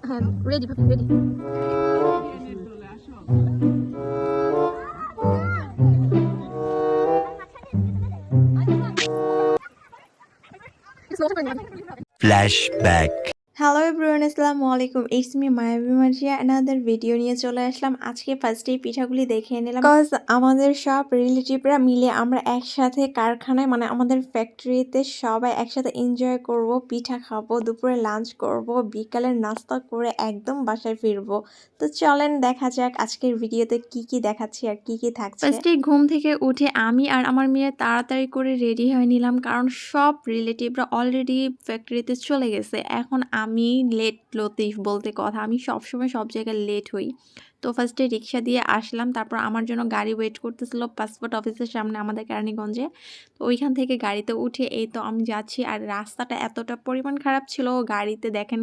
হ্যাঁ রেডি ভাবি ready flashback. Hello everyone, আসসালামু আলাইকুম। ইটস মি মায়াবী মার্জিয়া, অ্যানাদার ভিডিও নিয়ে চলে আসলাম। আজকে ফার্স্টেই পিঠাগুলি দেখে নিলাম, বিকজ আমাদের সব রিলেটিভরা মিলে আমরা একসাথে কারখানায় মানে আমাদের ফ্যাক্টরিতে সবাই একসাথে এনজয় করব, পিঠা খাবো, দুপুরে লাঞ্চ করব, বিকালের নাস্তা করে একদম বাসায় ফিরবো। তো চলেন দেখা যাক আজকের ভিডিওতে কি কি দেখাচ্ছি আর কি কি থাকছে। ফার্স্টেই ঘুম থেকে উঠে আমি আর আমার মেয়ে তাড়াতাড়ি করে রেডি হয়ে নিলাম, কারণ সব রিলেটিভরা অলরেডি ফ্যাক্টরিতে চলে গেছে। এখন আমি লেট লতিফ বলতে কথা, আমি সবসময় সব জায়গায় লেট হই। তো ফার্স্টে রিক্সা দিয়ে আসলাম, তারপর আমার জন্য গাড়ি ওয়েট করতেছিল পাসপোর্ট অফিসের সামনে আমাদের কেরানীগঞ্জে। তো ওইখান থেকে গাড়িতে উঠে এই তো আমি যাচ্ছি, আর রাস্তাটা এতটা পরিমাণ খারাপ ছিল, গাড়িতে দেখেন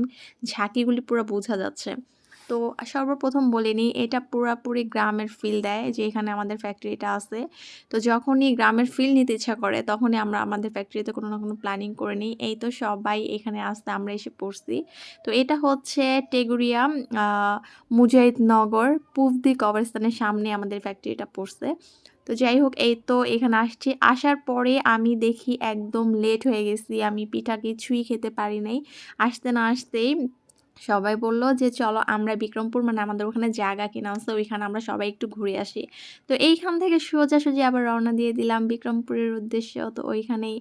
ঝাঁকিগুলি পুরো বোঝা যাচ্ছে। তো সর্বপ্রথম বলে নিই, এটা পুরাপুরি গ্রামের ফিল দেয় যে এখানে আমাদের ফ্যাক্টরিটা আছে। তো যখনই গ্রামের ফিল নিতে ইচ্ছা করে তখনই আমরা আমাদের ফ্যাক্টরিতে কোনো না কোনো প্ল্যানিং করে নিই। এই তো সবাই এখানে আসতে আমরা এসে পড়ছি। তো এটা হচ্ছে টেগুরিয়া মুজাহিদনগর পুবদি কবরস্থানের সামনে আমাদের ফ্যাক্টরিটা পড়ছে। তো যাই হোক, এই তো এখানে আসছি। আসার পরে আমি দেখি একদম লেট হয়ে গেছি, আমি পিঠা কিছুই খেতে পারি নাই। আসতে না আসতেই সবাই বলল যে চলো আমরা বিক্রমপুর, মানে আমাদের ওখানে জায়গা কিনা আছে, ওইখানে আমরা সবাই একটু ঘুরে আসি। তো এইখান থেকে সোজাসুজি আবার রওনা দিয়ে দিলাম বিক্রমপুরের উদ্দেশ্যে। তো ওইখানেই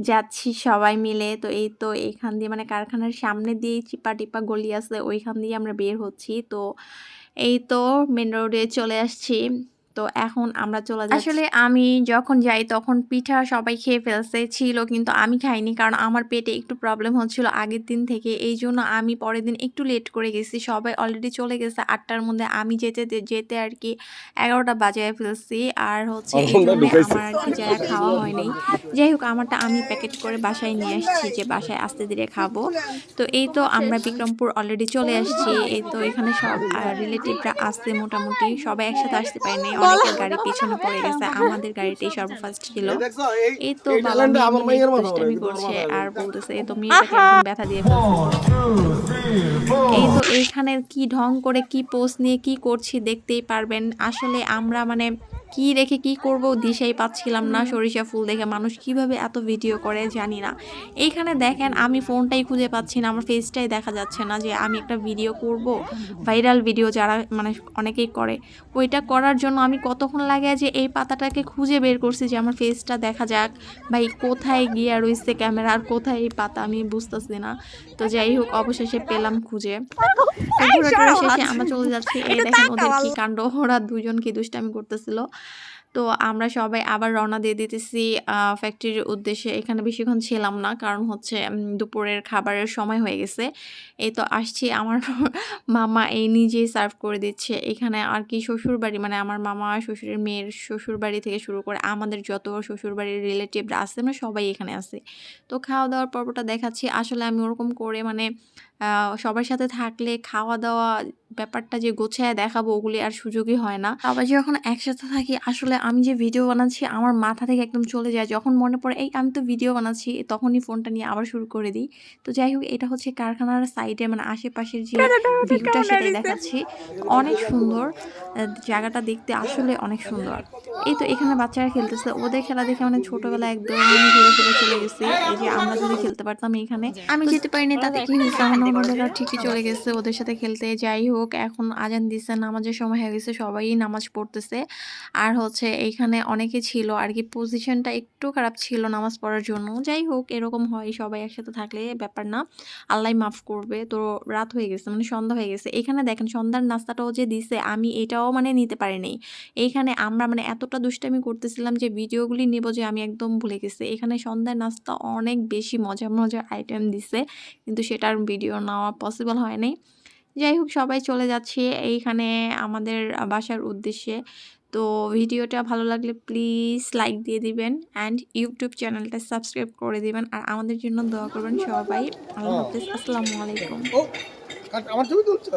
যাচ্ছি সবাই মিলে। তো এই তো এইখান দিয়ে মানে কারখানার সামনে দিয়েই চিপা টিপা গলি আছে, ওইখান দিয়ে আমরা বের হচ্ছি। তো এই তো মেন রোডে চলে আসছি। তো এখন আমরা চলে যাচ্ছি। আসলে আমি যখন যাই তখন পিঠা সবাই খেয়ে ফেলছে ছিল, কিন্তু আমি খাইনি, কারণ আমার পেটে একটু প্রবলেম হচ্ছিল আগের দিন থেকে। এই জন্য আমি পরের দিন একটু লেট করে গেছি। সবাই অলরেডি চলে গেছে 8টার মধ্যে, আমি যেতে যেতে আর কি 11টা বাজায় ফেলছি। আর হচ্ছে এই জন্য আমার আর কি যা খাওয়া হয়নি। যাই হোক, আমারটা আমি প্যাকেট করে বাসায় নিয়ে আসছি, যে বাসায় আস্তে ধীরে খাবো। তো এই তো আমরা বিক্রমপুর অলরেডি চলে আসছি। এই তো এখানে সব রিলেটিভরা আসছে, মোটামুটি সবাই একসাথে আসতে পারেনি, অনেকের গাড়ি পেছনে পড়ে গেছে, আমাদের গাড়িটাই সর্বফার্স্ট ছিল। এই তো বাবা মেয়ে দুষ্টামি করছে আর বলতেছে এই তো মেয়েটাকে একদম ব্যথা দিয়ে ফেলছে। এই তো এইখানে কি ঢং করে কি পোস্ট নিয়ে কি করছি দেখতেই পারবেন। আসলে আমরা মানে কি রেখে কি করব দিশাই পাচ্ছিলাম না। সরিষা ফুল দেখে মানুষ কিভাবে এত ভিডিও করে জানি না। এইখানে দেখেন আমি ফোনটাই খুঁজে পাচ্ছি না, আমার ফেসটাই দেখা যাচ্ছে না, যে আমি একটা ভিডিও করব, ভাইরাল ভিডিও যারা মানে অনেকেই করে, ওইটা করার জন্য আমি কতক্ষণ লাগে যে এই পাতাটাকে খুঁজে বের করছি যে আমার ফেসটা দেখা যাক। ভাই কোথায় গিয়ে রয়েছে ক্যামেরা আর কোথায় এই পাতা, আমি বুঝতেছি না। তো যাই হোক, অবশেষে পেলাম খুঁজে। ঘোরাটোরা শেষে আমরা চলে যাচ্ছি। এই দেখেন ওদের কি কাণ্ড, ওরা দুজন কি দুষ্টামি করতেছিল। তো আমরা সবাই আবার রওনা দিয়ে দিতেছি ফ্যাক্টরির উদ্দেশ্যে। এখানে বেশিক্ষণ ছিলাম না, কারণ হচ্ছে দুপুরের খাবারের সময় হয়ে গেছে। এই তো আসছি, আমার মামা এই নিজেই সার্ভ করে দিচ্ছে। এখানে আর কি শ্বশুরবাড়ি মানে আমার মামা শ্বশুরের মেয়ের শ্বশুরবাড়ি থেকে শুরু করে আমাদের যত শ্বশুরবাড়ির রিলেটিভরা আছে আমরা সবাই এখানে আছি। তো খাওয়া দাওয়ার পর্বটা দেখাচ্ছি। আসলে আমি ওরকম করে মানে সবার সাথে থাকলে খাওয়া দাওয়া ব্যাপারটা যে গোছায় দেখাবো ওগুলি আর সুযোগই হয় না। সবাই যখন একসাথে থাকি আসলে আমি যে ভিডিও বানাচ্ছি আমার মাথা থেকে একদম চলে যায়। যখন মনে পড়ে এই আমি তো ভিডিও বানাচ্ছি, তখনই ফোনটা নিয়ে আবার শুরু করে দিই। তো যাই হোক, এটা হচ্ছে কারখানার সাইডে মানে আশেপাশের যে ভিউটা সেটাই দেখাচ্ছি। অনেক সুন্দর জায়গাটা দেখতে, আসলে অনেক সুন্দর। এই তো এখানে বাচ্চারা খেলতেছে, ওদের খেলা দেখে মানে ছোটবেলা একদম ঘুরে ফিরে চলে গেছি। এই যে আমরা যদি খেলতে পারতাম এখানে, আমি যেতে পারিনি তাতে কি হয়েছে, আমার ননদেরা ঠিকই চলে গেছে ওদের সাথে খেলতে। যাই হোক, এখন আজান দিচ্ছে, নামাজের সময় হয়ে গেছে, সবাই নামাজ পড়তেছে। আর হচ্ছে এইখানে অনেকে ছিল আর কি, পজিশনটা একটু খারাপ ছিল নামাজ পড়ার জন্য। যাই হোক, এরকম হয়, সবাই একসাথে থাকলে ব্যাপার না, আল্লাহ মাফ করবে। তো রাত হয়ে গেছে মানে সন্ধ্যা হয়ে গেছে। এখানে দেখেন সন্ধ্যার নাস্তাটাও যে দিছে, আমি এটাও মানে নিতে পারিনি। এইখানে আমরা মানে এতটা দুষ্টামি করতেছিলাম যে ভিডিওগুলি নেব যে আমি একদম ভুলে গেছি। এখানে সন্ধ্যার নাস্তা অনেক বেশি মজার মজার আইটেম দিছে, কিন্তু সেটার ভিডিও নেওয়া পসিবল হয় নাই। যাই হোক, সবাই চলে যাচ্ছে এইখানে আমাদের বাসার উদ্দেশ্যে। তো ভিডিওটা ভালো লাগলে প্লিজ লাইক দিয়ে দিবেন অ্যান্ড ইউটিউব চ্যানেলটা সাবস্ক্রাইব করে দিবেন, আর আমাদের জন্য দোয়া করবেন সবাই। আল্লাহ হাফিজ, আসসালামু আলাইকুম। আমার ছবি তুলছো